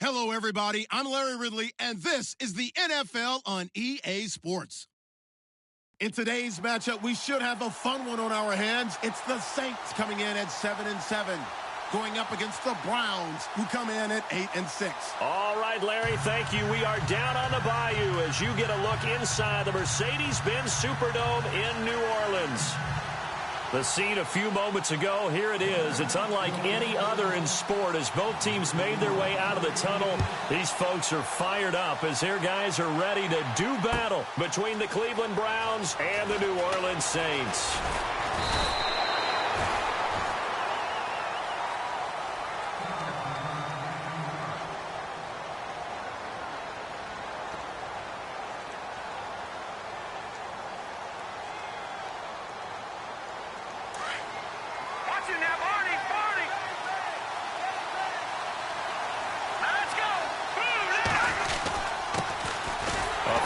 Hello, everybody. I'm Larry Ridley, and this is the NFL on EA Sports. In today's matchup, we should have a fun one on our hands. It's the Saints coming in at 7-7, going up against the Browns, who come in at 8-6. All right, Larry, thank you. We are down on the bayou as you get a look inside the Mercedes-Benz Superdome in New Orleans. The scene a few moments ago, here it is. It's unlike any other in sport as both teams made their way out of the tunnel. These folks are fired up as their guys are ready to do battle between the Cleveland Browns and the New Orleans Saints.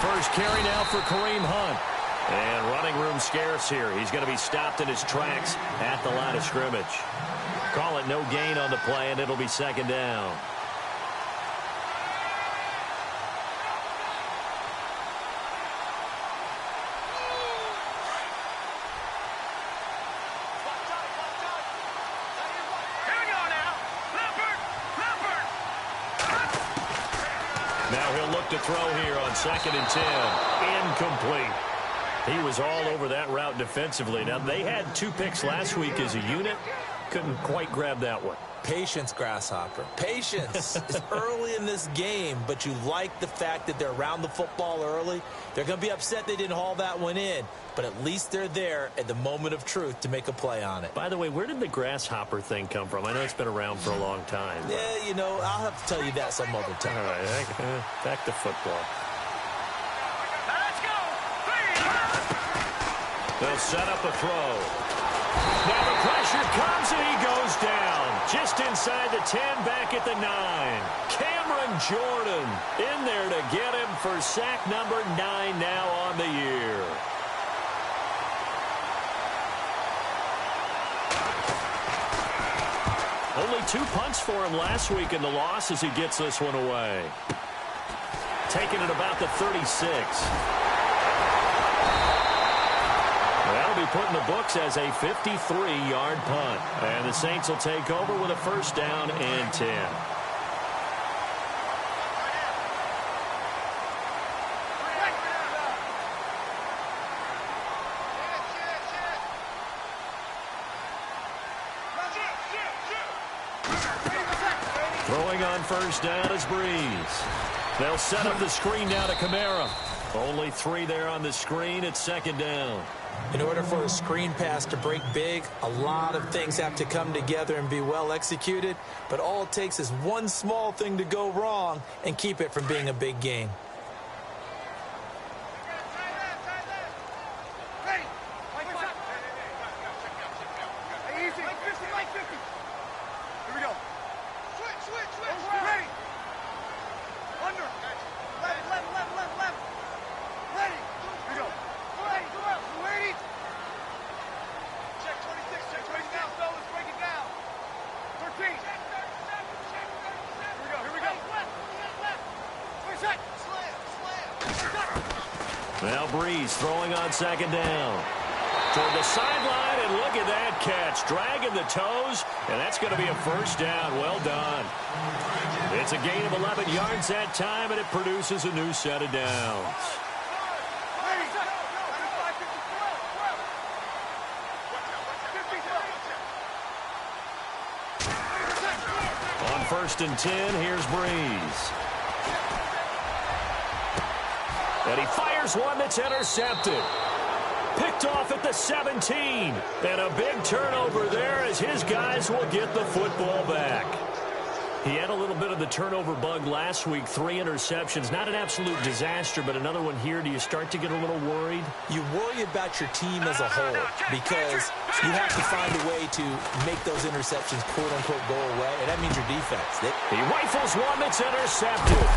First carry now for Kareem Hunt. And running room scarce here. He's going to be stopped in his tracks at the line of scrimmage. Call it no gain on the play, and it'll be second down. Now he'll look to throw here on 2nd and 10. Incomplete. He was all over that route defensively. Now, they had 2 picks last week as a unit. Couldn't quite grab that one. Patience, Grasshopper. Patience. It's early in this game, but you like the fact that they're around the football early. They're going to be upset they didn't haul that one in, but at least they're there at the moment of truth to make a play on it. By the way, where did the grasshopper thing come from? I know it's been around for a long time. Yeah, you know, I'll have to tell you that some other time. All right, back to football. Let's go! They'll set up a throw. Now the pressure comes and he goes down. Just inside the 10, back at the 9. Cameron Jordan in there to get him for sack number 9 now on the year. Only 2 punts for him last week in the loss as he gets this one away. Taking it about the 36. That'll be put in the books as a 53-yard punt. And the Saints will take over with a first down and 10. Throwing on first down is Breeze. They'll set up the screen now to Kamara. Only 3 there on the screen. It's second down. In order for a screen pass to break big, a lot of things have to come together and be well executed. But all it takes is one small thing to go wrong and keep it from being a big game. Now Breeze throwing on second down. Toward the sideline, and look at that catch. Dragging the toes, and that's going to be a first down. Well done. It's a gain of 11 yards that time, and it produces a new set of downs. On 1st and 10, here's Breeze. And he fires one that's intercepted. Picked off at the 17. And a big turnover there as his guys will get the football back. He had a little bit of the turnover bug last week. 3 interceptions. Not an absolute disaster, but another one here. Do you start to get a little worried? You worry about your team as a whole because you have to find a way to make those interceptions, quote-unquote, go away, and that means your defense. He rifles one that's intercepted.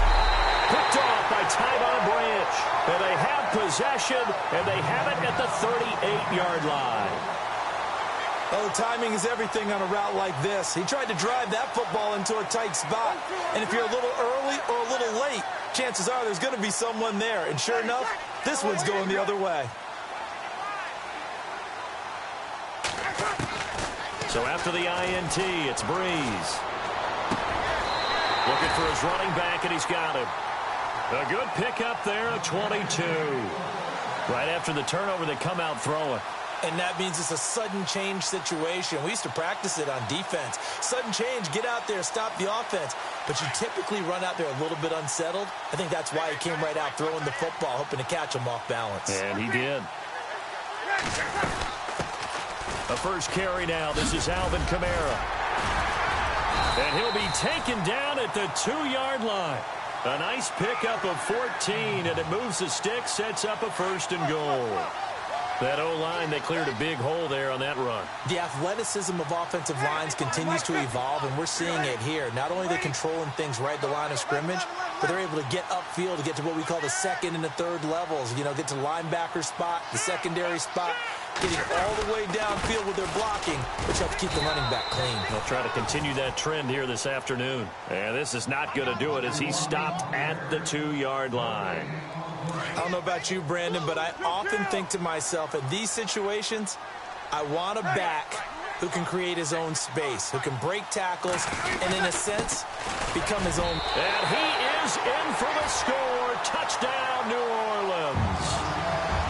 Picked off by Tyvon Branch. And they have possession, and they have it at the 38-yard line. Oh, timing is everything on a route like this. He tried to drive that football into a tight spot. And if you're a little early or a little late, chances are there's going to be someone there. And sure enough, this one's going the other way. So after the INT, it's Breeze. Looking for his running back, and he's got him. A good pickup there, a 22. Right after the turnover, they come out throwing. And that means it's a sudden change situation. We used to practice it on defense. Sudden change, get out there, stop the offense. But you typically run out there a little bit unsettled. I think that's why he came right out throwing the football, hoping to catch him off balance. And he did. A first carry now. This is Alvin Kamara. And he'll be taken down at the 2-yard line. A nice pickup of 14, and it moves the stick, sets up a 1st and goal. That O-line, they cleared a big hole there on that run. The athleticism of offensive lines continues to evolve, and we're seeing it here. Not only are they controlling things right at the line of scrimmage, but they're able to get upfield to get to what we call the 2nd and the 3rd levels. You know, get to the linebacker spot, the secondary spot, getting all the way downfield with their blocking, which helps keep the running back clean. They'll try to continue that trend here this afternoon. And this is not going to do it as he stopped at the 2-yard line. I don't know about you, Brandon, but I often think to myself, in these situations, I want a back who can create his own space, who can break tackles, and in a sense, become his own. And he is in for the score. Touchdown, New Orleans.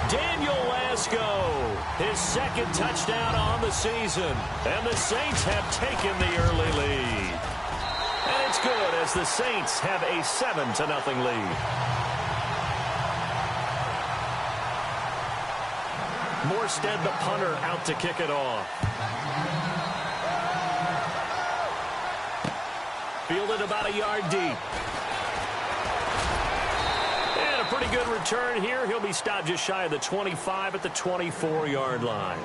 Daniel Lasco, his 2nd touchdown on the season. And the Saints have taken the early lead. And it's good as the Saints have a 7-0 lead. Morstead, the punter, out to kick it off. Fielded about a yard deep. And a pretty good return here. He'll be stopped just shy of the 25 at the 24-yard line.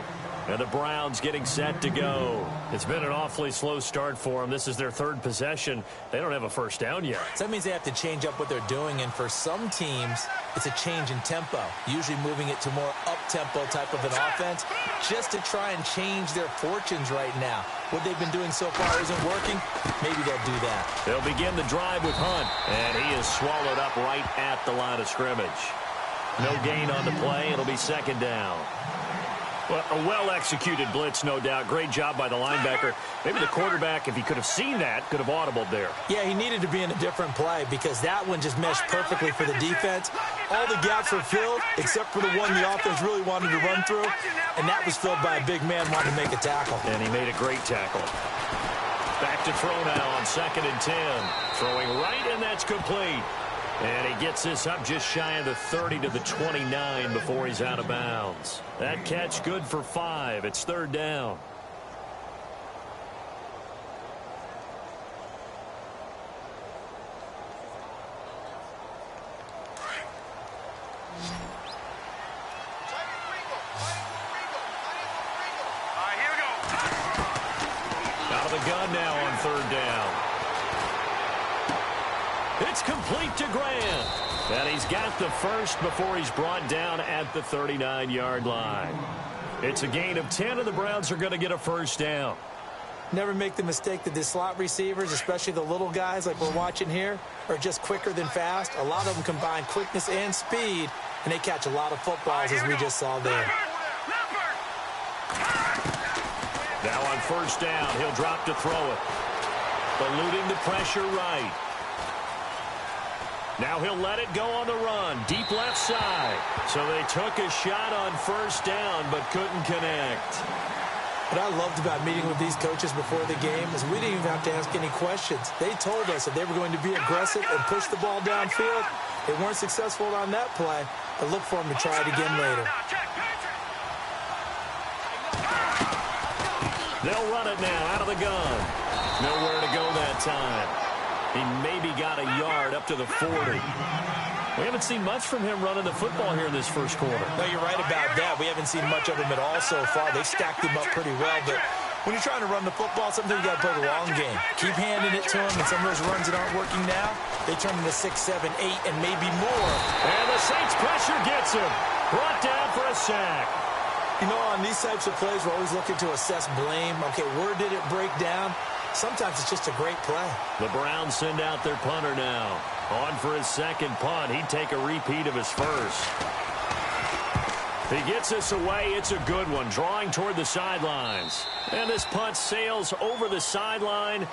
And the Browns getting set to go. It's been an awfully slow start for them. This is their 3rd possession. They don't have a 1st down yet. So that means they have to change up what they're doing, and for some teams, it's a change in tempo, usually moving it to more up-tempo type of an offense, just to try and change their fortunes right now. What they've been doing so far isn't working. Maybe they'll do that. They'll begin the drive with Hunt, and he is swallowed up right at the line of scrimmage. No gain on the play. It'll be 2nd down. Well, a well-executed blitz, no doubt. Great job by the linebacker. Maybe the quarterback, if he could have seen that, could have audibled there. Yeah, he needed to be in a different play because that one just meshed perfectly for the defense. All the gaps were filled except for the one the offense really wanted to run through, and that was filled by a big man wanting to make a tackle. And he made a great tackle. Back to throw now on 2nd and 10. Throwing right, and that's complete. And he gets this up just shy of the 30 to the 29 before he's out of bounds. That catch good for 5. It's 3rd down. Here we go. Out of the gun now on 3rd down. It's complete to Grant. And he's got the 1st before he's brought down at the 39-yard line. It's a gain of 10, and the Browns are going to get a 1st down. Never make the mistake that the slot receivers, especially the little guys like we're watching here, are just quicker than fast. A lot of them combine quickness and speed, and they catch a lot of footballs, as we just saw there. Now on 1st down, he'll drop to throw it. Eluding the pressure right. Now he'll let it go on the run. Deep left side. So they took a shot on 1st down, but couldn't connect. What I loved about meeting with these coaches before the game is we didn't even have to ask any questions. They told us that they were going to be aggressive and push the ball downfield. They weren't successful on that play, but look for them to try it again later. They'll run it now out of the gun. Nowhere to go that time. He maybe got a yard up to the 40. We haven't seen much from him running the football here in this 1st quarter. No, you're right about that. We haven't seen much of him at all so far. They've stacked him up pretty well, but when you're trying to run the football, sometimes you got to play the long game. Keep handing it to him, and some of those runs that aren't working now, they turn into 6, 7, 8, and maybe more. And the Saints pressure gets him. Brought down for a sack. You know, on these types of plays, we're always looking to assess blame. Okay, where did it break down? Sometimes it's just a great play. The Browns send out their punter now. On for his second punt. He'd take a repeat of his first. He gets this away. It's a good one, drawing toward the sidelines. And this punt sails over the sideline.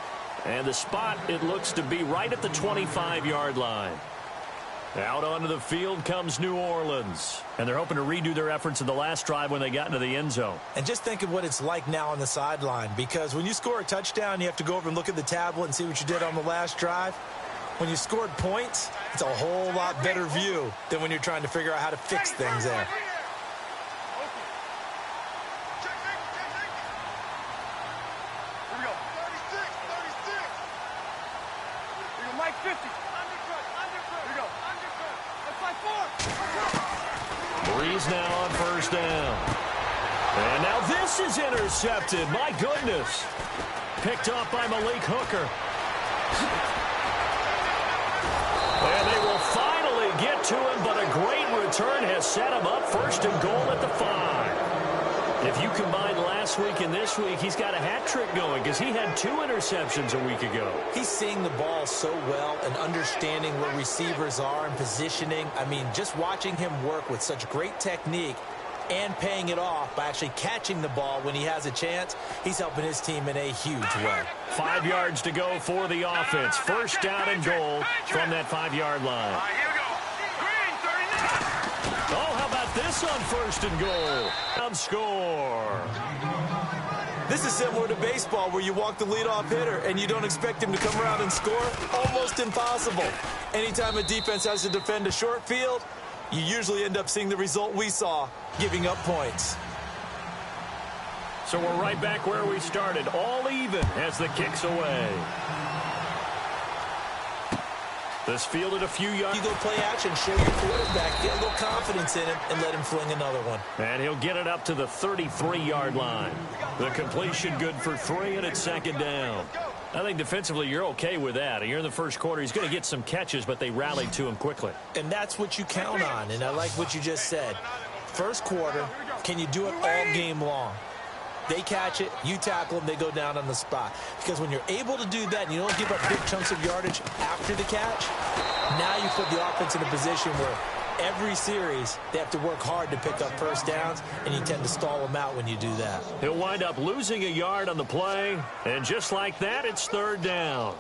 And the spot, it looks to be right at the 25-yard line. Out onto the field comes New Orleans. And they're hoping to redo their efforts in the last drive when they got into the end zone. And just think of what it's like now on the sideline. Because when you score a touchdown, you have to go over and look at the tablet and see what you did on the last drive. When you scored points, it's a whole lot better view than when you're trying to figure out how to fix things there. Breeze now on first down. And now this is intercepted. My goodness. Picked off by Malik Hooker. And they will finally get to him, but a great return has set him up first and goal at the 5. If you combine last week and this week, he's got a hat trick going because he had 2 interceptions a week ago. He's seeing the ball so well and understanding where receivers are and positioning. I mean, just watching him work with such great technique and paying it off by actually catching the ball when he has a chance, he's helping his team in a huge way. 5 yards to go for the offense. First down and goal from that 5-yard line. Here we go. Green, 39. Oh, how about this on first and goal? And score. This is similar to baseball where you walk the leadoff hitter and you don't expect him to come around and score. Almost impossible. Anytime a defense has to defend a short field, you usually end up seeing the result we saw, giving up points. So we're right back where we started, all even as the kick's away. This fielded a few yards. You go play action, show your quarterback, get a little confidence in him, and let him fling another one. And he'll get it up to the 33-yard line. The completion good for 3, and it's second down. I think defensively you're okay with that. Here in the first quarter, he's going to get some catches, but they rallied to him quickly. And that's what you count on, and I like what you just said. First quarter, can you do it all game long? They catch it, you tackle them, they go down on the spot. Because when you're able to do that and you don't give up big chunks of yardage after the catch, now you put the offense in a position where every series they have to work hard to pick up first downs, and you tend to stall them out when you do that. He'll wind up losing a yard on the play, and just like that, it's third down.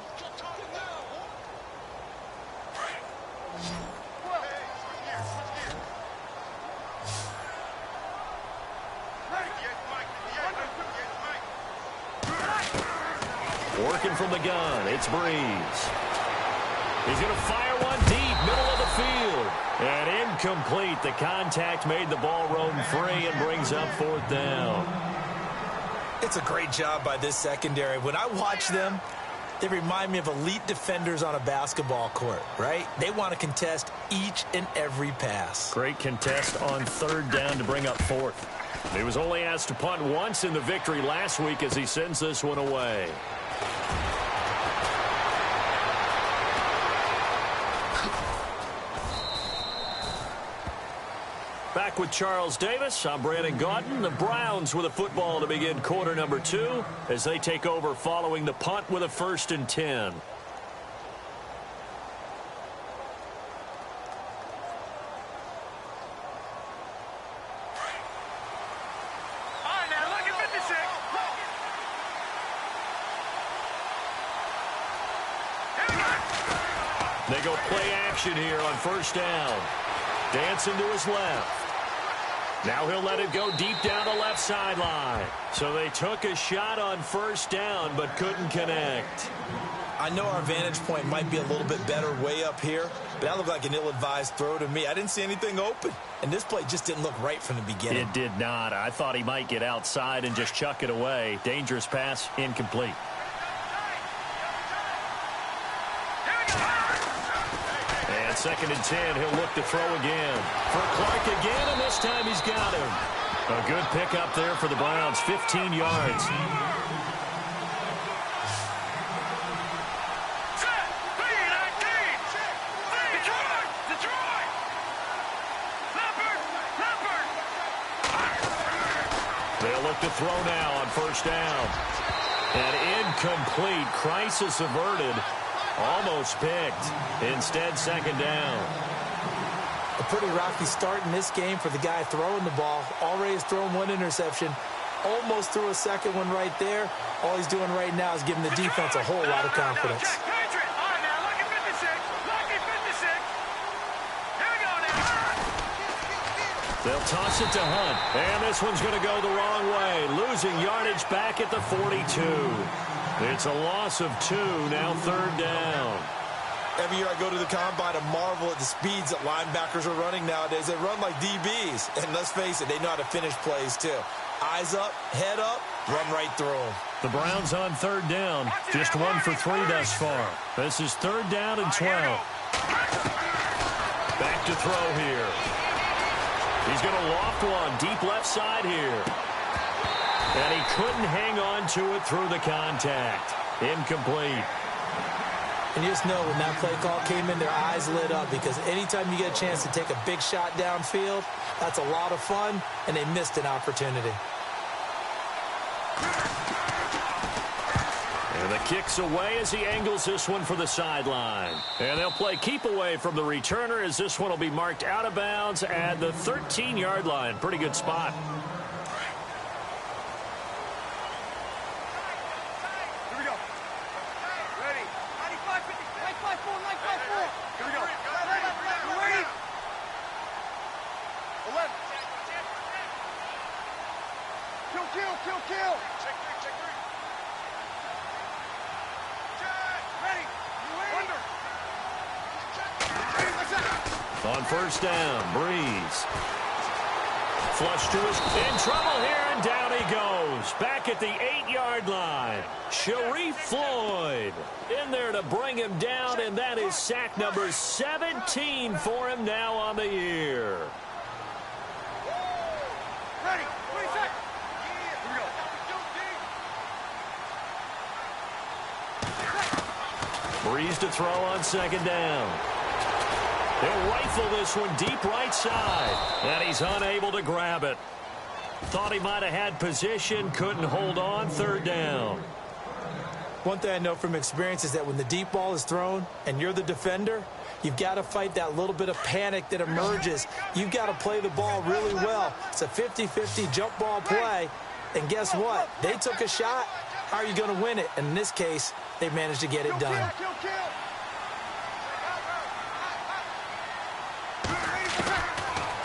Working from the gun, it's Breeze. He's going to fire one deep, middle of the field. And incomplete. The contact made the ball roam free and brings up fourth down. It's a great job by this secondary. When I watch them, they remind me of elite defenders on a basketball court, right? They want to contest each and every pass. Great contest on third down to bring up fourth. He was only asked to punt once in the victory last week as he sends this one away. Back with Charles Davis, I'm Brandon Gaudin. The Browns with a football to begin quarter number 2 as they take over following the punt with a 1st and 10. They go play action here on first down. Dancing to his left. Now he'll let it go deep down the left sideline. So they took a shot on first down but couldn't connect. I know our vantage point might be a little bit better way up here, but that looked like an ill-advised throw to me. I didn't see anything open, and this play just didn't look right from the beginning. It did not. I thought he might get outside and just chuck it away. Dangerous pass, incomplete. And 2nd and 10, he'll look to throw again. For Clark again, and this time he's got him. A good pickup there for the Browns, 15 yards. look to throw now on first down. And incomplete. Crisis averted. Almost picked. Instead, second down. A pretty rocky start in this game for the guy throwing the ball. Already has thrown one interception. Almost threw a second one right there. All he's doing right now is giving the defense a whole lot of confidence. They'll toss it to Hunt. And this one's going to go the wrong way. Losing yardage back at the 42. It's a loss of 2, now third down. Every year I go to the combine and marvel at the speeds that linebackers are running nowadays. They run like DBs. And let's face it, they know how to finish plays too. Eyes up, head up, run right through them. The Browns on third down. Just 1 for 3 thus far. This is third down and 12. Back to throw here. He's going to loft one deep left side here. And he couldn't hang on to it through the contact. Incomplete. And you just know when that play call came in, their eyes lit up, because anytime you get a chance to take a big shot downfield, that's a lot of fun, and they missed an opportunity. And the kick's away as he angles this one for the sideline. And they'll play keep away from the returner as this one will be marked out of bounds at the 13-yard line. Pretty good spot. Here we go. Ready. 95, 50, 954, 954. Here we go. Ready. 11. Kill. Check 3. Ready. Under. On first down, Breeze. Flush to his... In trouble here, and down he goes. Back at the 8-yard line. Sharif Floyd in there to bring him down, and that is sack number 17 for him now on the year. Ready. 20 seconds. Here we go. Breeze to throw on second down. He'll rifle this one deep right side. And he's unable to grab it. Thought he might have had position. Couldn't hold on. Third down. One thing I know from experience is that when the deep ball is thrown and you're the defender, you've got to fight that little bit of panic that emerges. You've got to play the ball really well. It's a 50-50 jump ball play. And guess what? They took a shot. How are you going to win it? And in this case, they managed to get it done. Kill.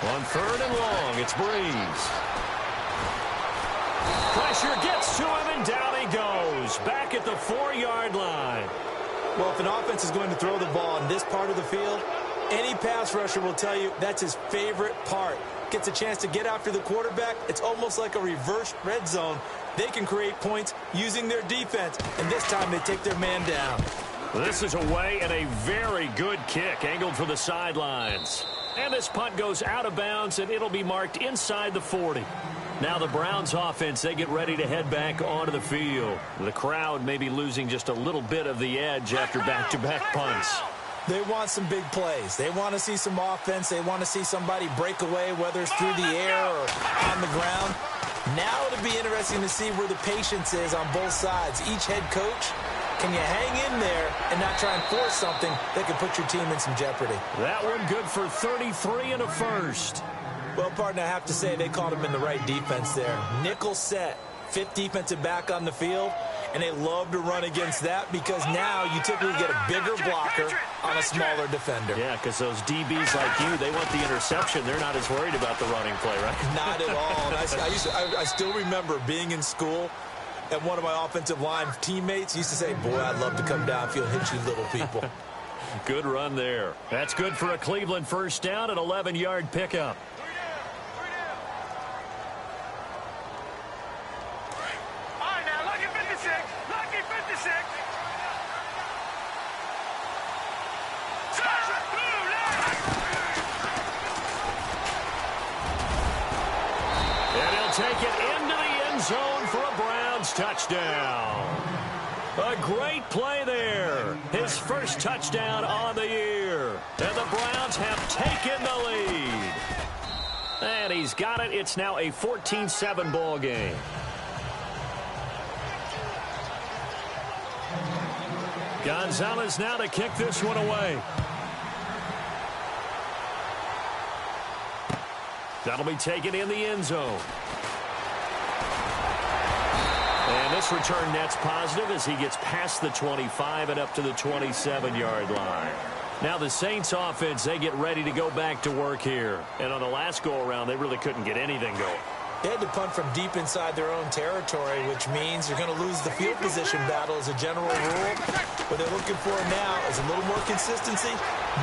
On third and long, it's Breeze. Pressure gets to him, and down he goes. Back at the 4-yard line. Well, if an offense is going to throw the ball in this part of the field, any pass rusher will tell you that's his favorite part. Gets a chance to get after the quarterback. It's almost like a reverse red zone. They can create points using their defense, and this time they take their man down. This is away, and a very good kick angled for the sidelines. And this punt goes out of bounds, and it'll be marked inside the 40. Now the Browns offense, they get ready to head back onto the field. The crowd may be losing just a little bit of the edge after back-to-back punts. They want some big plays. They want to see some offense. They want to see somebody break away, whether it's through the air or on the ground. Now it'll be interesting to see where the patience is on both sides. Each head coach, can you hang in there and not try and force something that could put your team in some jeopardy? That one good for 33 and a first. Well, partner, I have to say they called him in the right defense there. Nickel set, 5th defensive back on the field, and they love to run against that because now you typically get a bigger blocker on a smaller defender. Yeah, because those DBs like you, they want the interception. They're not as worried about the running play, right? Not at all. And I still remember being in school, and one of my offensive line teammates used to say, boy, I'd love to come downfield and hit you little people. Good run there. That's good for a Cleveland first down, an 11-yard pickup. Take it into the end zone for a Browns touchdown. A great play there. His first touchdown on the year. And the Browns have taken the lead. And he's got it. It's now a 14-7 ball game. Gonzalez now to kick this one away. That'll be taken in the end zone. And this return net's positive as he gets past the 25 and up to the 27-yard line. Now the Saints offense, they get ready to go back to work here. And on the last go-around, they really couldn't get anything going. They had to punt from deep inside their own territory, which means you're going to lose the field position battle as a general rule. What they're looking for now is a little more consistency,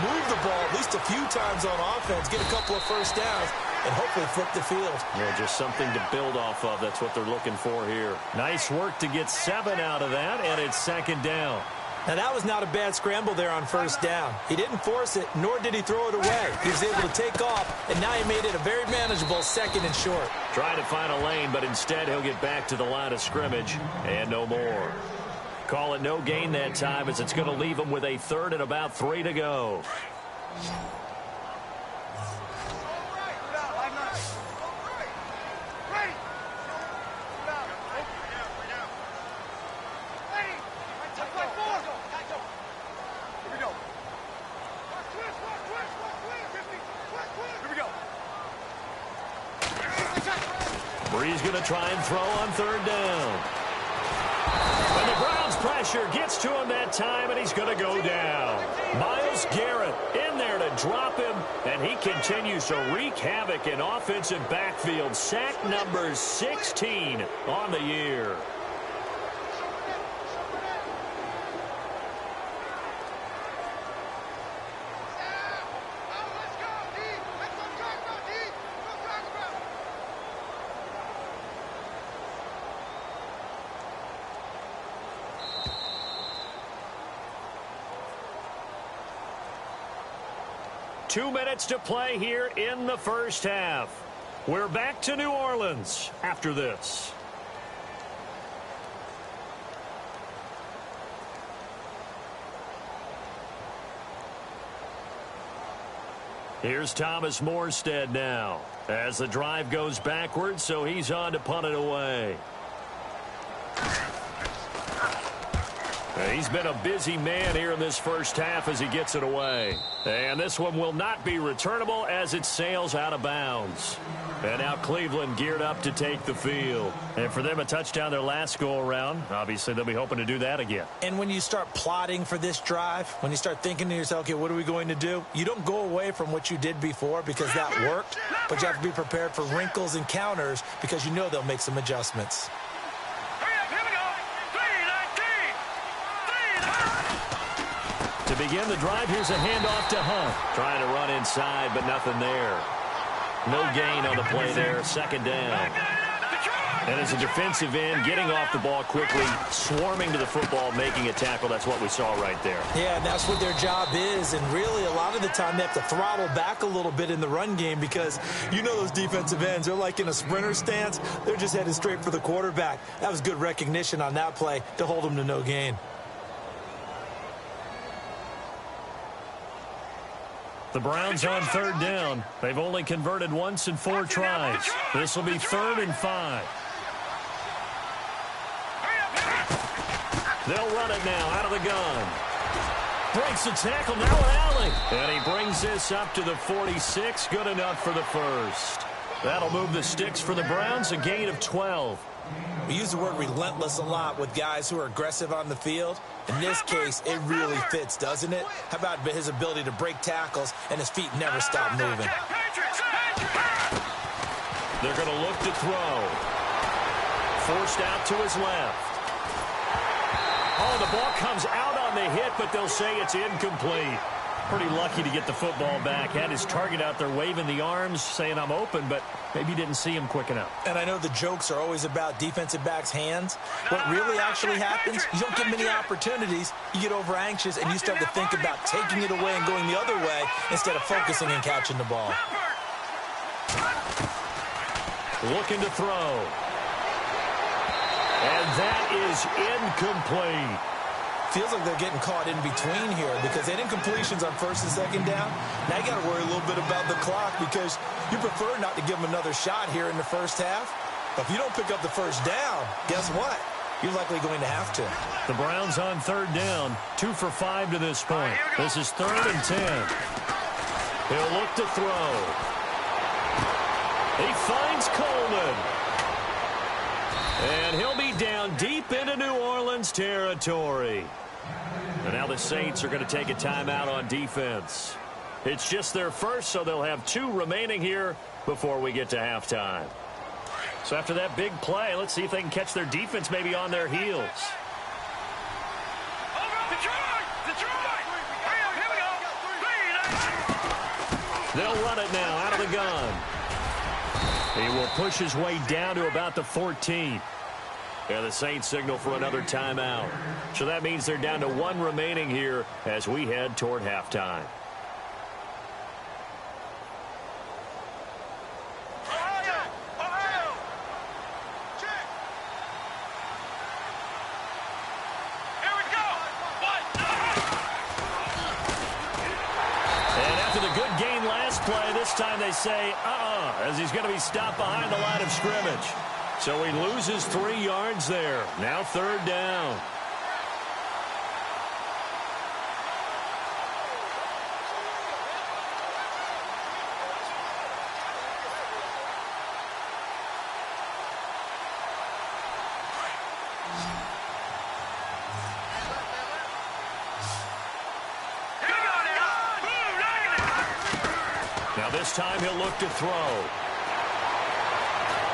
move the ball at least a few times on offense, get a couple of first downs, and hopefully flip the field. Yeah, just something to build off of. That's what they're looking for here. Nice work to get 7 out of that, and it's second down. Now, that was not a bad scramble there on first down. He didn't force it, nor did he throw it away. He was able to take off, and now he made it a very manageable second and short. Trying to find a lane, but instead he'll get back to the line of scrimmage and no more. Call it no gain that time as it's going to leave him with a third and about 3 to go. Bree's going to try and throw on third down. And the Browns pressure gets to him that time, and he's going to go down. Myles Garrett in there to drop him, and he continues to wreak havoc in offensive backfield. Sack number 16 on the year. Two minutes to play here in the first half. We're back to New Orleans after this. Here's Thomas Morstead now as the drive goes backwards, so he's on to punt it away. He's been a busy man here in this first half as he gets it away. And this one will not be returnable as it sails out of bounds. And now Cleveland geared up to take the field. And for them, a touchdown their last go-around. Obviously, they'll be hoping to do that again. And when you start plotting for this drive, when you start thinking to yourself, okay, what are we going to do? You don't go away from what you did before because that worked, but you have to be prepared for wrinkles and counters because you know they'll make some adjustments. To begin the drive, here's a handoff to Hunt. Trying to run inside, but nothing there. No gain on the play there. Second down. And as a defensive end, getting off the ball quickly, swarming to the football, making a tackle. That's what we saw right there. Yeah, and that's what their job is. And really, a lot of the time, they have to throttle back a little bit in the run game because you know those defensive ends, they're like in a sprinter stance. They're just headed straight for the quarterback. That was good recognition on that play to hold them to no gain. The Browns on third down. They've only converted once in 4 tries. This will be 3rd and 5. They'll run it now out of the gun. Breaks the tackle, now Allen. And he brings this up to the 46. Good enough for the first. That'll move the sticks for the Browns, a gain of 12. We use the word relentless a lot with guys who are aggressive on the field. In this case, it really fits, doesn't it? How about his ability to break tackles and his feet never stop moving? They're going to look to throw. Forced out to his left. Oh, the ball comes out on the hit, but they'll say it's incomplete. Pretty lucky to get the football back. Had his target out there waving the arms, saying I'm open, but maybe didn't see him quick enough. And I know the jokes are always about defensive backs' hands. What really actually happens, you don't get many opportunities. You get over anxious, and you start to think about taking it away and going the other way instead of focusing and catching the ball. Looking to throw. And that is incomplete. Feels like they're getting caught in between here because they had incompletions on first and second down. Now you got to worry a little bit about the clock because You prefer not to give them another shot here in the first half. But if you don't pick up the first down, guess what? You're likely going to have to. The Browns on third down, 2 for 5 to this point. This is 3rd and 10. He'll look to throw. He finds Coleman. And he'll be down deep into New Orleans territory. And now the Saints are going to take a timeout on defense. It's just their first, so they'll have 2 remaining here before we get to halftime. So after that big play, let's see if they can catch their defense maybe on their heels. They'll run it now out of the gun. He will push his way down to about the 14. And the Saints signal for another timeout. So that means they're down to 1 remaining here as we head toward halftime. This time they say, as he's going to be stopped behind the line of scrimmage. So he loses 3 yards there. Now 3rd down. This time he'll look to throw.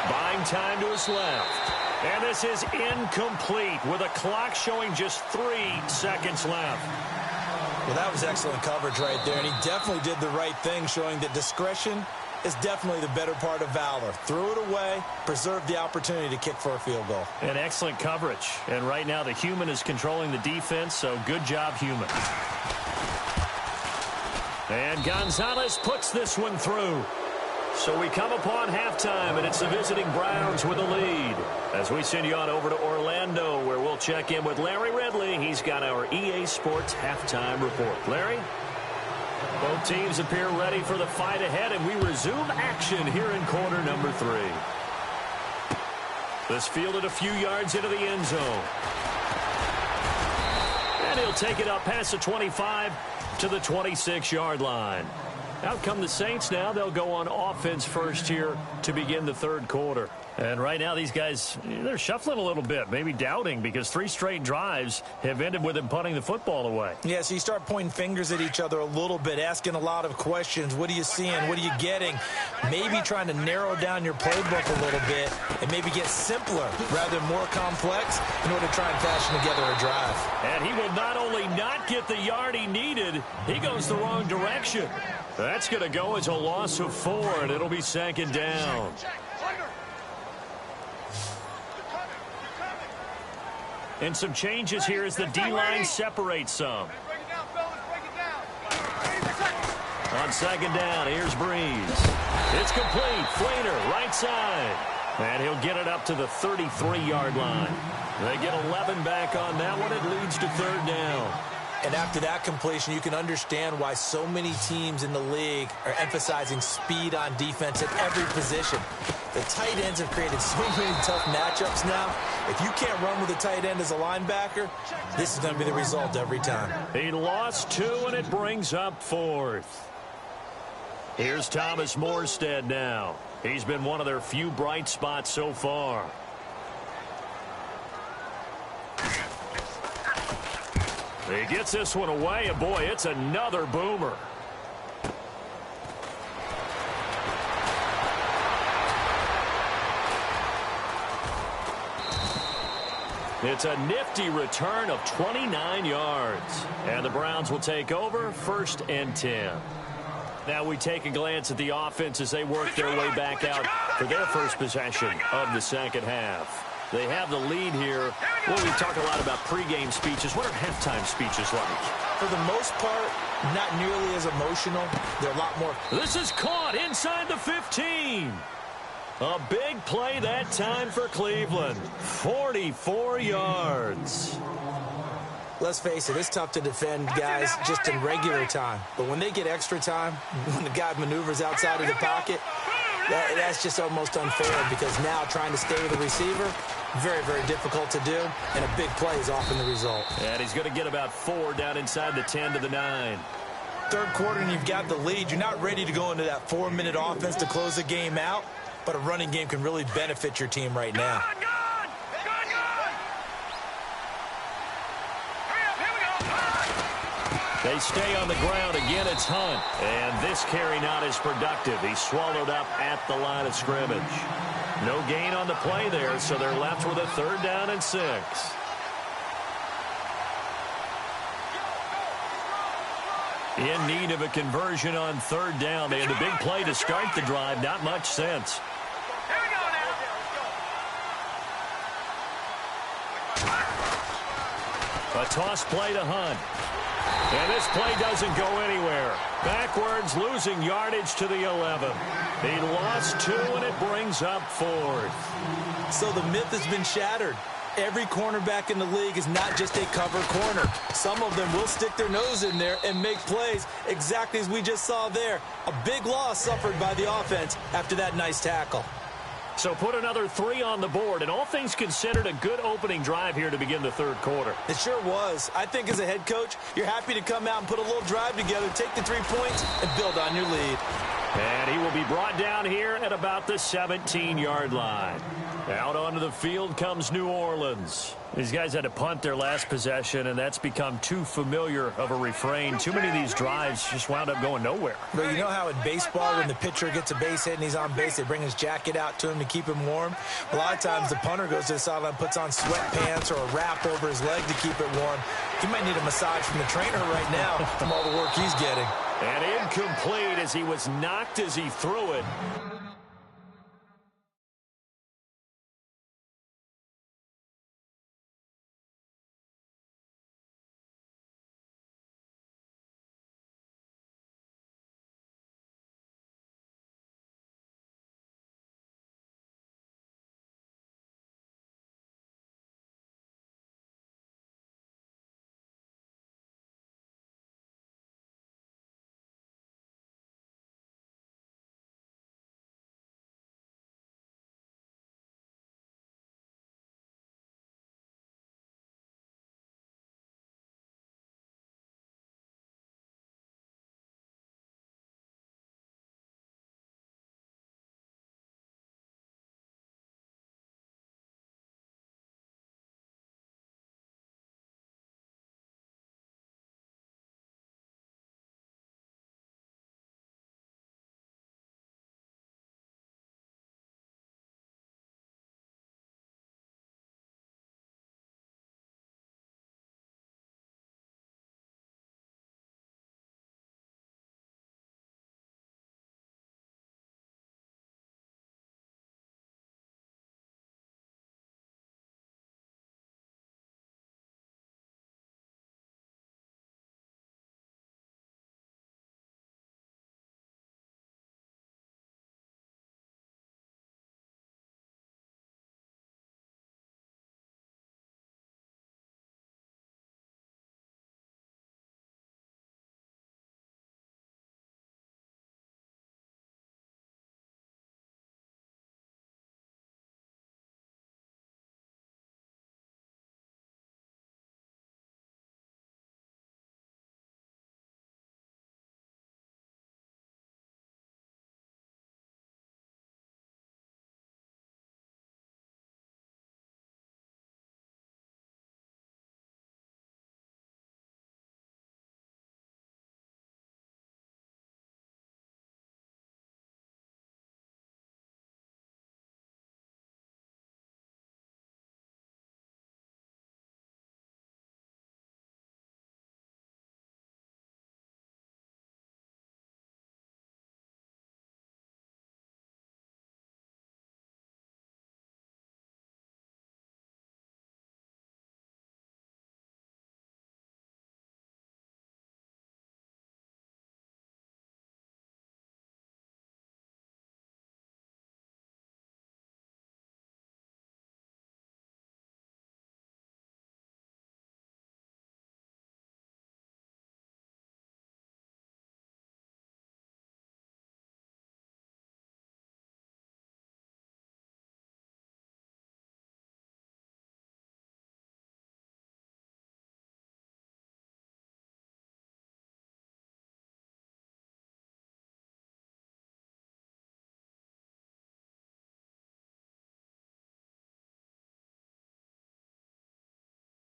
Buying time to his left. And this is incomplete with a clock showing just 3 seconds left. Well, that was excellent coverage right there, and he definitely did the right thing, showing that discretion is definitely the better part of valor. Threw it away, preserved the opportunity to kick for a field goal. And excellent coverage. And right now the human is controlling the defense, so good job, human. And Gonzalez puts this one through. So we come upon halftime, and it's the visiting Browns with a lead. As we send you on over to Orlando, where we'll check in with Larry Ridley. He's got our EA Sports halftime report. Larry? Both teams appear ready for the fight ahead, and we resume action here in quarter number 3. This fielded a few yards into the end zone. And he'll take it up past the 25 to the 26-yard line. Out come the Saints now. They'll go on offense first here to begin the 3rd quarter. And right now these guys, they're shuffling a little bit, maybe doubting, because 3 straight drives have ended with them punting the football away. Yeah, so you start pointing fingers at each other a little bit, asking a lot of questions. What are you seeing? What are you getting? Maybe trying to narrow down your playbook a little bit and maybe get simpler rather than more complex in order to try and fashion together a drive. And he will not only not get the yard he needed, he goes the wrong direction. That's going to go as a loss of 4, and it'll be 2nd down. And some changes here as the D-line separates some. On 2nd down, here's Breeze. It's complete. Flainer, right side. And he'll get it up to the 33-yard line. They get 11 back on that one. It leads to 3rd down. And after that completion, you can understand why so many teams in the league are emphasizing speed on defense at every position. The tight ends have created so many tough matchups now. If you can't run with a tight end as a linebacker, this is going to be the result every time. He lost 2, and it brings up 4th. Here's Thomas Morstead now. He's been one of their few bright spots so far. He gets this one away, and boy, it's another boomer. It's a nifty return of 29 yards. And the Browns will take over 1st and 10. Now we take a glance at the offense as they work their way back out for their first possession of the 2nd half. They have the lead here. Well, we talk a lot about pregame speeches. What are halftime speeches like? For the most part, not nearly as emotional. They're a lot more. This is caught inside the 15. A big play that time for Cleveland. 44 yards. Let's face it, it's tough to defend guys just in regular time. But when they get extra time, when the guy maneuvers outside of the pocket, That's just almost unfair because now trying to stay with the receiver, very, very difficult to do, and a big play is often the result. And he's going to get about 4 down inside the 10 to the 9. Third quarter and you've got the lead. You're not ready to go into that 4-minute offense to close the game out, but a running game can really benefit your team right now. They stay on the ground. Again, it's Hunt. And this carry not as productive. He's swallowed up at the line of scrimmage. No gain on the play there, so they're left with a 3rd down and 6. In need of a conversion on 3rd down. They had a big play to start the drive. Not much sense. A toss play to Hunt. And this play doesn't go anywhere. Backwards, losing yardage to the 11. He lost 2, and it brings up 4th. So the myth has been shattered. Every cornerback in the league is not just a cover corner. Some of them will stick their nose in there and make plays exactly as we just saw there. A big loss suffered by the offense after that nice tackle. So put another 3 on the board, and all things considered, a good opening drive here to begin the 3rd quarter. It sure was. I think as a head coach, you're happy to come out and put a little drive together, take the 3 points, and build on your lead. And he will be brought down here at about the 17-yard line. Out onto the field comes New Orleans. These guys had to punt their last possession, and that's become too familiar of a refrain. Too many of these drives just wound up going nowhere. But you know how in baseball, when the pitcher gets a base hit and he's on base, they bring his jacket out to him to keep him warm? A lot of times the punter goes to the sideline, puts on sweatpants or a wrap over his leg to keep it warm. He might need a massage from the trainer right now from all the work he's getting. And incomplete as he was knocked as he threw it.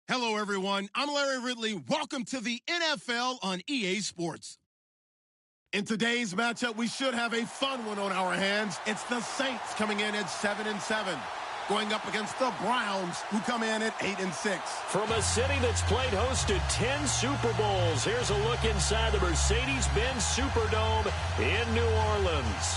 Hello, everyone. I'm Larry Ridley. Welcome to the NFL on EA Sports. In today's matchup, we should have a fun one on our hands. It's the Saints coming in at 7-7, going up against the Browns, who come in at 8-6. From a city that's played host to 10 Super Bowls, here's a look inside the Mercedes-Benz Superdome in New Orleans.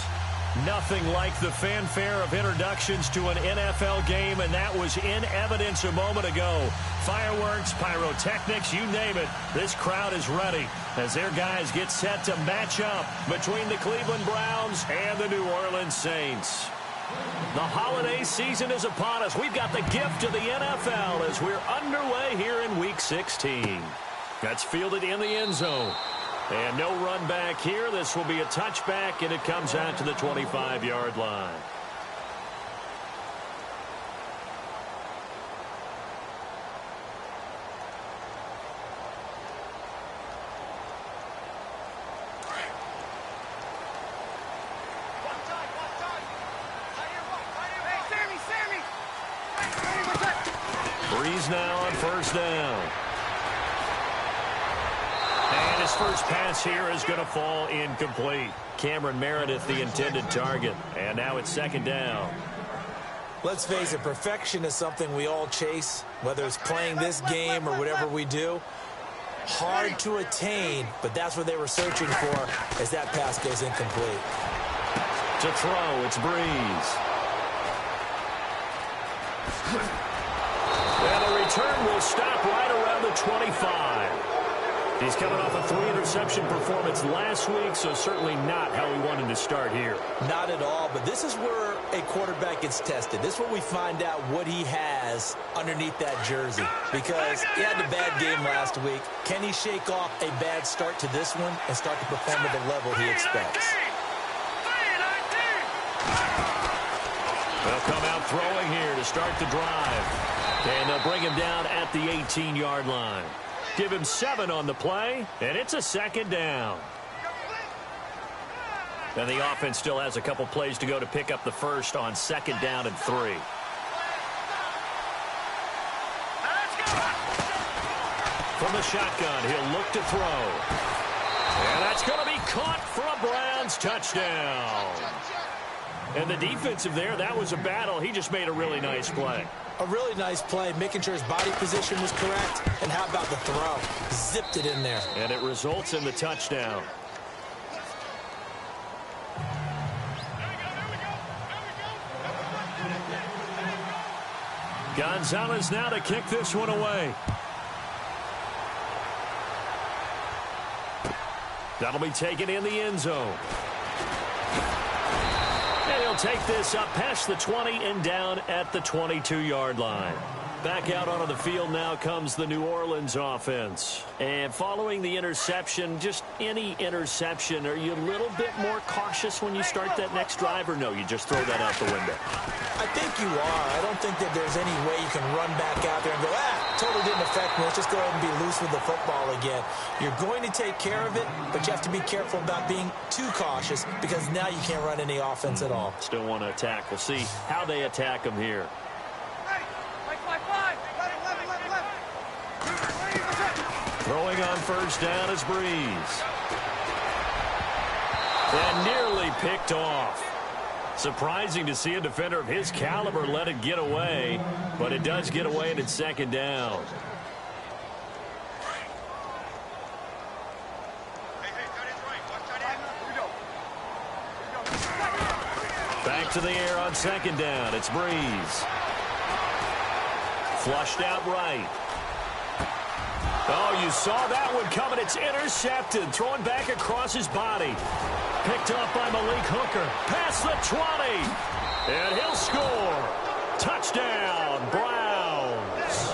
Nothing like the fanfare of introductions to an NFL game, and that was in evidence a moment ago. Fireworks, pyrotechnics, you name it. This crowd is ready as their guys get set to match up between the Cleveland Browns and the New Orleans Saints. The holiday season is upon us. We've got the gift of the NFL as we're underway here in Week 16. That's fielded in the end zone. And no run back here. This will be a touchback, and it comes out to the 25-yard line. Breeze now on first down. And his first pass here is going to fall incomplete. Cameron Meredith, the intended target. And now it's second down. Let's face it, perfection is something we all chase, whether it's playing this game or whatever we do. Hard to attain, but that's what they were searching for as that pass goes incomplete. To throw, it's Breeze. And the return will stop right around the 25. He's coming off a 3-interception performance last week, so certainly not how he wanted to start here. Not at all, but this is where a quarterback gets tested. This is where we find out what he has underneath that jersey, because he had a bad game last week. Can he shake off a bad start to this one and start to perform at the level he expects? They'll come out throwing here to start the drive. And they'll bring him down at the 18-yard line. Give him 7 on the play, and it's a second down. And the offense still has a couple plays to go to pick up the first on second down and 3. From the shotgun, he'll look to throw. And that's going to be caught for a Browns touchdown. And the defensive there, that was a battle. He just made a really nice play. A really nice play, making sure his body position was correct. And how about the throw? Zipped it in there. And it results in the touchdown. Gonzalez now to kick this one away. That'll be taken in the end zone. And he'll take this up past the 20 and down at the 22-yard line. Back out onto the field now comes the New Orleans offense. And following the interception, just any interception, are you a little bit more cautious when you start that next drive, or no, you just throw that out the window? I think you are. I don't think that there's any way you can run back out there and go, totally didn't affect me. Let's just go ahead and be loose with the football again. You're going to take care of it, but you have to be careful about being too cautious because now you can't run any offense at all. Still want to attack. We'll see how they attack him here. Throwing on first down is Breeze. And nearly picked off. Surprising to see a defender of his caliber let it get away, but it does get away and it's second down. Back to the air on second down. It's Breeze. Flushed out right. Oh, you saw that one coming. It's intercepted. Throwing back across his body. Picked up by Malik Hooker. Past the 20. And he'll score. Touchdown, Browns.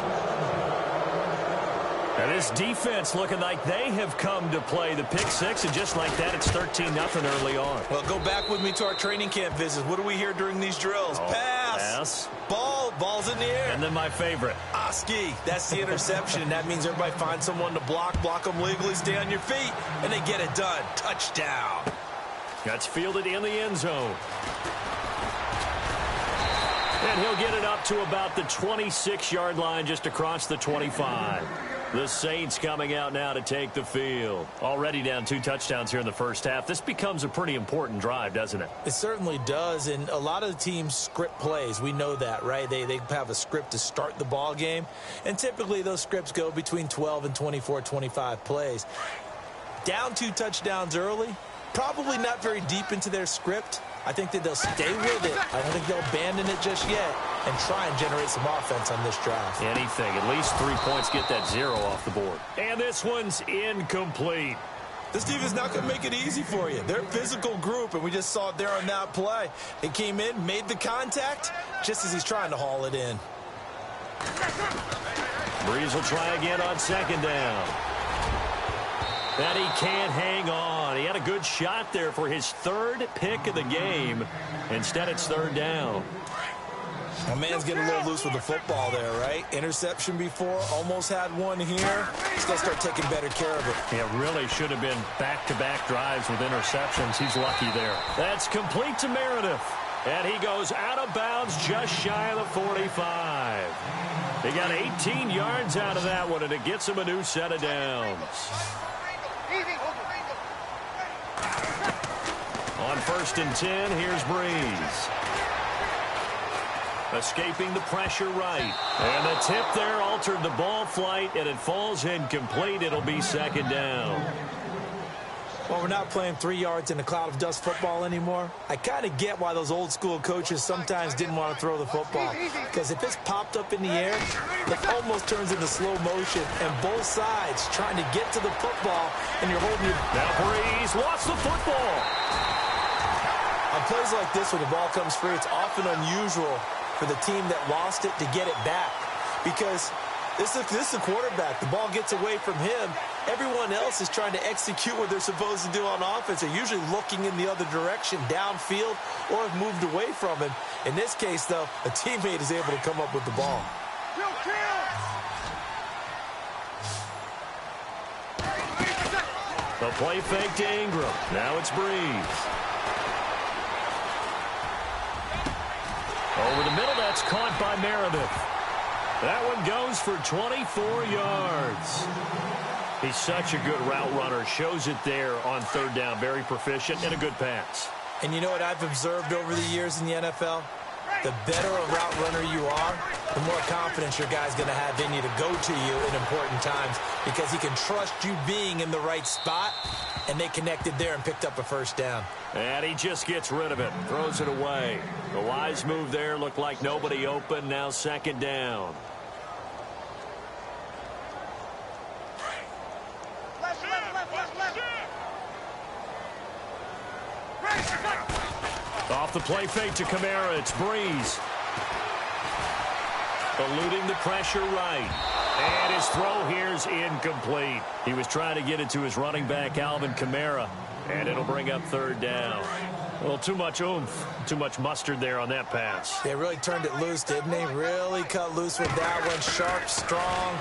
And this defense looking like they have come to play the pick six. And just like that, it's 13-0 early on. Well, go back with me to our training camp visits. What do we hear during these drills? Pass. Ball's in the air. And then my favorite. Oski. That's the interception. And that means everybody finds someone to block them legally, stay on your feet, and they get it done. Touchdown. That's fielded in the end zone. And he'll get it up to about the 26-yard line just across the 25. The Saints coming out now to take the field. Already down 2 touchdowns here in the first half. This becomes a pretty important drive, doesn't it? It certainly does, and a lot of the teams script plays. We know that, right? They have a script to start the ball game, and typically those scripts go between 12 and 24, 25 plays. Down 2 touchdowns early, probably not very deep into their script. I think that they'll stay with it. I don't think they'll abandon it just yet and try and generate some offense on this drive. Anything. At least 3 points, get that 0 off the board. And this one's incomplete. This team is not going to make it easy for you. They're a physical group, and we just saw it there on that play. It came in, made the contact, just as he's trying to haul it in. Breeze will try again on 2nd down. And he can't hang on. He had a good shot there for his 3rd pick of the game. Instead, it's 3rd down. My man's getting a little loose with the football there, right? Interception before, almost had one here. He's going to start taking better care of it. It really should have been back-to-back drives with interceptions. He's lucky there. That's complete to Meredith. And he goes out of bounds just shy of the 45. They got 18 yards out of that one, and it gets him a new set of downs. On 1st and 10, here's Breeze. Escaping the pressure right. And the tip there altered the ball flight, and it falls incomplete. It'll be 2nd down. Well, we're not playing 3 yards in a cloud of dust football anymore. I kind of get why those old school coaches sometimes didn't want to throw the football. Because if it's popped up in the air, it almost turns into slow motion. And both sides trying to get to the football, and you're holding your... Now Breeze lost the football. On plays like this, when the ball comes free, it's often unusual for the team that lost it to get it back. Because this is a quarterback. The ball gets away from him. Everyone else is trying to execute what they're supposed to do on offense. They're usually looking in the other direction, downfield, or have moved away from him. In this case, though, a teammate is able to come up with the ball. The play fake to Ingram. Now it's Breeze. Over the middle, that's caught by Meredith. That one goes for 24 yards. He's such a good route runner. Shows it there on 3rd down. Very proficient and a good pass. And you know what I've observed over the years in the NFL? The better a route runner you are, the more confidence your guy's going to have in you to go to you in important times because he can trust you being in the right spot, and they connected there and picked up a 1st down. And he just gets rid of it, throws it away. The wise move there, looked like nobody open. Now 2nd down. Off the play fake to Kamara, it's Breeze. Eluding the pressure right. And his throw here is incomplete. He was trying to get it to his running back, Alvin Kamara. And it'll bring up 3rd down. A little too much oomph, too much mustard there on that pass. They really turned it loose, didn't they? Really cut loose with that one. Sharp, strong.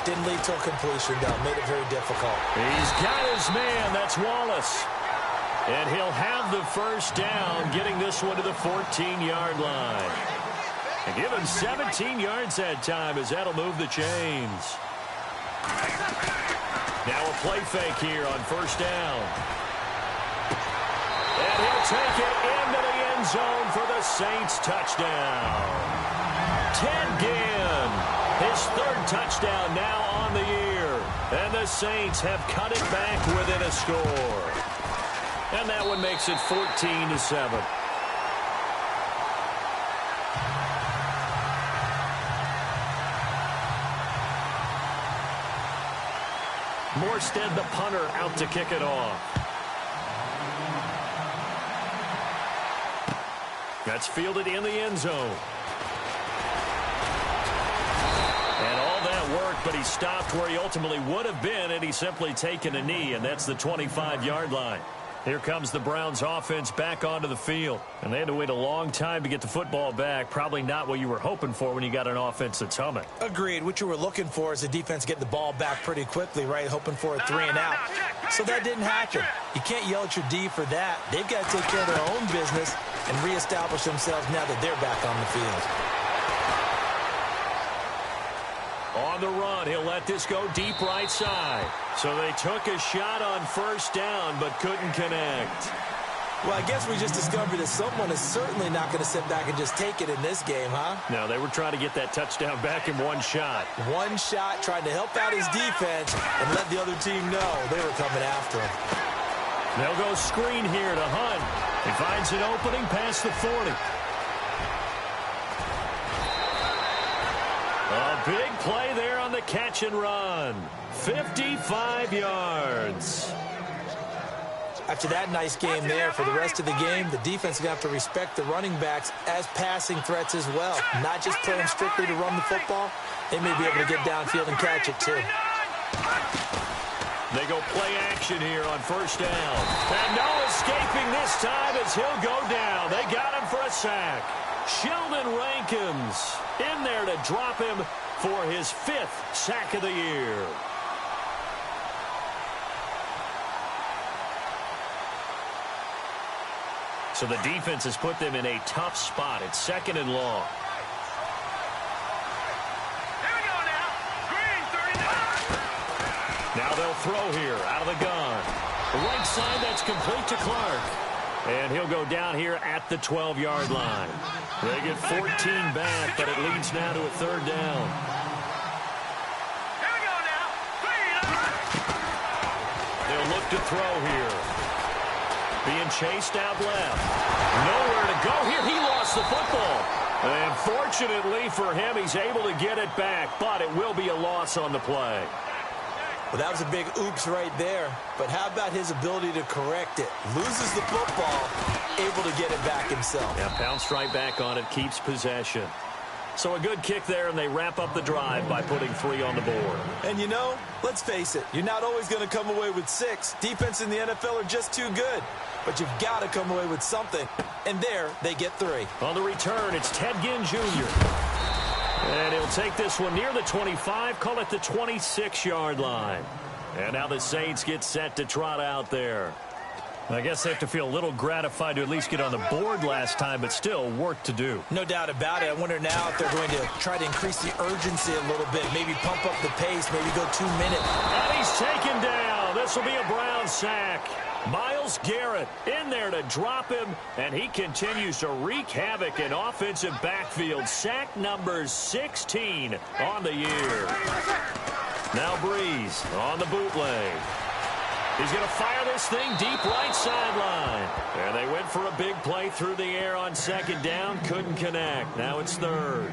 Didn't lead to a completion, though. Made it very difficult. He's got his man. That's Wallace. And he'll have the 1st down, getting this one to the 14-yard line. And give him 17 yards that time, as that'll move the chains. Now a play fake here on 1st down. And he'll take it into the end zone for the Saints touchdown. Ted Ginn, his 3rd touchdown now on the year. And the Saints have cut it back within a score. And that one makes it 14-7. Morstead, the punter, out to kick it off. That's fielded in the end zone. And all that work, but he stopped where he ultimately would have been, and he's simply taken a knee, and that's the 25-yard line. Here comes the Browns offense back onto the field. And they had to wait a long time to get the football back. Probably not what you were hoping for when you got an offense that's humming. Agreed. What you were looking for is the defense getting the ball back pretty quickly, right? Hoping for a 3-and-out. So that didn't happen. You can't yell at your D for that. They've got to take care of their own business and reestablish themselves now that they're back on the field. On the run, he'll let this go deep right side. So they took a shot on first down, but couldn't connect. Well, I guess we just discovered that someone is certainly not going to sit back and just take it in this game, huh? No, they were trying to get that touchdown back in one shot. One shot, trying to help out his defense and let the other team know they were coming after him. They'll go screen here to Hunt. He finds an opening past the 40. A big play there on the catch and run. 55 yards. After that nice game there, for the rest of the game, the defense is going to have to respect the running backs as passing threats as well. Not just playing strictly to run the football. They may be able to get downfield and catch it too. They go play action here on first down. And no escaping this time as he'll go down. They got him for a sack. Sheldon Rankins in there to drop him for his 5th sack of the year. So the defense has put them in a tough spot. It's 2nd and long. Here we go now. Green, 39. Now they'll throw here out of the gun. The right side, that's complete to Clark. And he'll go down here at the 12-yard line. They get 14 back, but it leads now to a 3rd down. Here we go now. They'll look to throw here. Being chased out left. Nowhere to go here. He lost the football. And fortunately for him, he's able to get it back, but it will be a loss on the play. Well, that was a big oops right there. But how about his ability to correct it? Loses the football, able to get it back himself. Yeah, pounced right back on it, keeps possession. So a good kick there, and they wrap up the drive by putting 3 on the board. And you know, let's face it, you're not always going to come away with 6. Defense in the NFL are just too good. But you've got to come away with something. And there, they get 3. On the return, it's Ted Ginn Jr. And he'll take this one near the 25, call it the 26-yard line. And now the Saints get set to trot out there. I guess they have to feel a little gratified to at least get on the board last time, but still work to do. No doubt about it. I wonder now if they're going to try to increase the urgency a little bit, maybe pump up the pace, maybe go 2 minutes. And he's taken down. This will be a Brown sack. Myles Garrett in there to drop him, and he continues to wreak havoc in offensive backfield. Sack number 16 on the year. Now Breeze on the bootleg. He's going to fire this thing deep right sideline. And they went for a big play through the air on 2nd down. Couldn't connect. Now it's 3rd.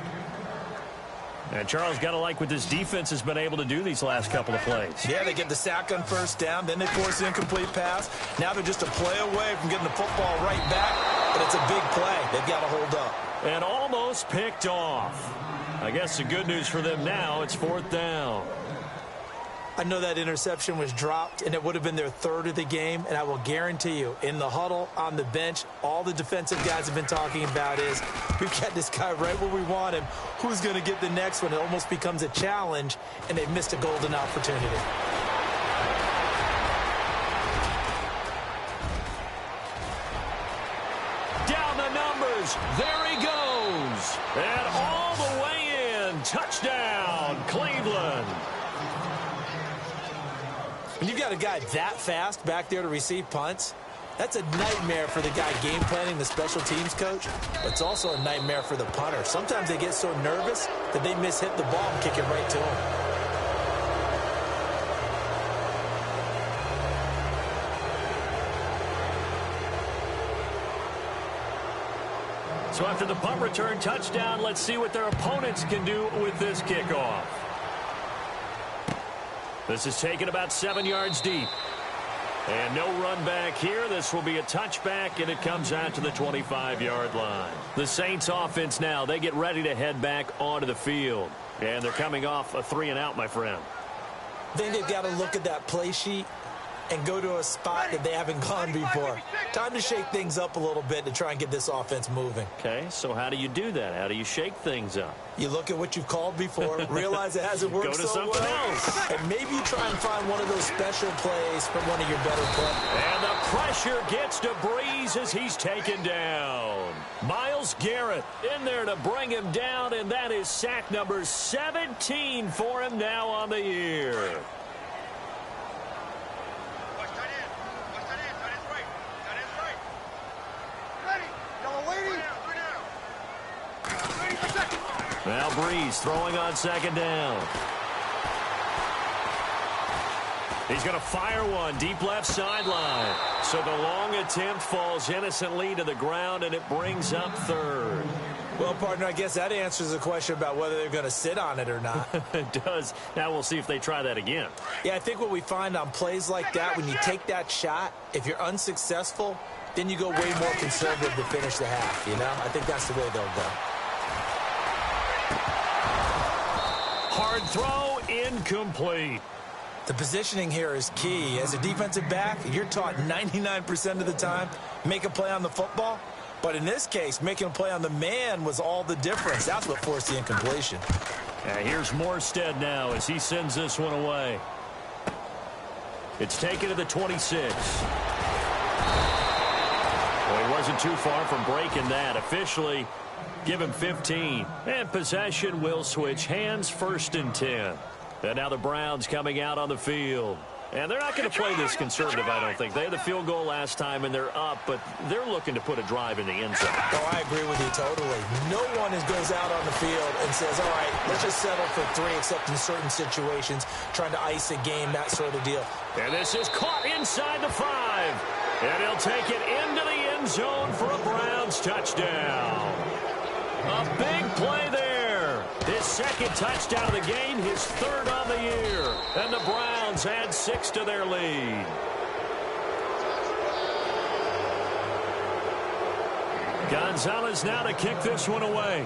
And Charles, got to like what this defense has been able to do these last couple of plays. Yeah, they get the sack on first down, then they force an incomplete pass. Now they're just a play away from getting the football right back, but it's a big play. They've got to hold up. And almost picked off. I guess the good news for them now, it's 4th down. I know that interception was dropped, and it would have been their 3rd of the game, and I will guarantee you, in the huddle, on the bench, all the defensive guys have been talking about is, we've got this guy right where we want him. Who's going to get the next one? It almost becomes a challenge, and they've missed a golden opportunity. Down the numbers. There he goes. And all the way in. Touchdown, Cleveland. When you've got a guy that fast back there to receive punts, that's a nightmare for the guy game planning, the special teams coach. But it's also a nightmare for the punter. Sometimes they get so nervous that they mishit the ball and kick it right to him. So after the punt return touchdown, let's see what their opponents can do with this kickoff. This is taken about 7 yards deep. And no run back here. This will be a touchback, and it comes out to the 25-yard line. The Saints offense now, they get ready to head back onto the field. And they're coming off a 3-and-out, my friend. I think they've got to look at that play sheet and go to a spot that they haven't gone before. Time to shake things up a little bit to try and get this offense moving. Okay, so how do you do that? How do you shake things up? You look at what you've called before, realize it hasn't worked so well. Go to something else. And maybe you try and find one of those special plays from one of your better players. And the pressure gets to Breeze as he's taken down. Myles Garrett in there to bring him down, and that is sack number 17 for him now on the year. Now Breeze throwing on second down. He's going to fire one deep left sideline. So the long attempt falls innocently to the ground, and it brings up third. Well, partner, I guess that answers the question about whether they're going to sit on it or not. It does. Now we'll see if they try that again. Yeah, I think what we find on plays like that, when you take that shot, if you're unsuccessful, then you go way more conservative to finish the half, you know? I think that's the way they'll go. Hard throw, incomplete. The positioning here is key. As a defensive back, you're taught 99% of the time, make a play on the football. But in this case, making a play on the man was all the difference. That's what forced the incompletion. Here's Morstead now as he sends this one away. It's taken to the 26. Well, he wasn't too far from breaking that. Officially, give him 15. And possession will switch hands, 1st and 10. And now the Browns coming out on the field. And they're not going to play this conservative, I don't think. They had the field goal last time, and they're up, but they're looking to put a drive in the end zone. Oh, I agree with you totally. No one goes out on the field and says, all right, let's just settle for 3, except in certain situations, trying to ice a game, that sort of deal. And this is caught inside the 5. And he'll take it into the end zone for a Browns touchdown. A big play there. His 2nd touchdown of the game, his 3rd on the year. And the Browns add 6 to their lead. Gonzalez now to kick this one away.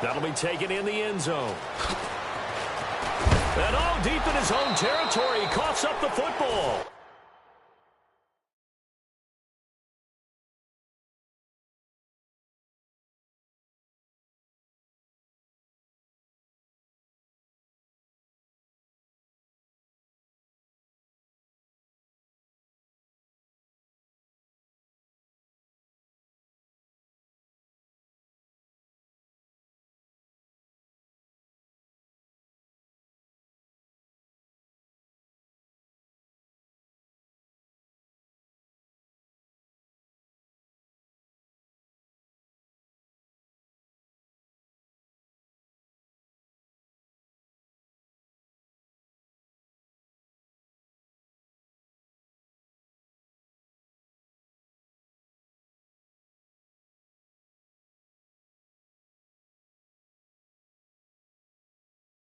That'll be taken in the end zone. And all deep in his own territory, he coughs up the football.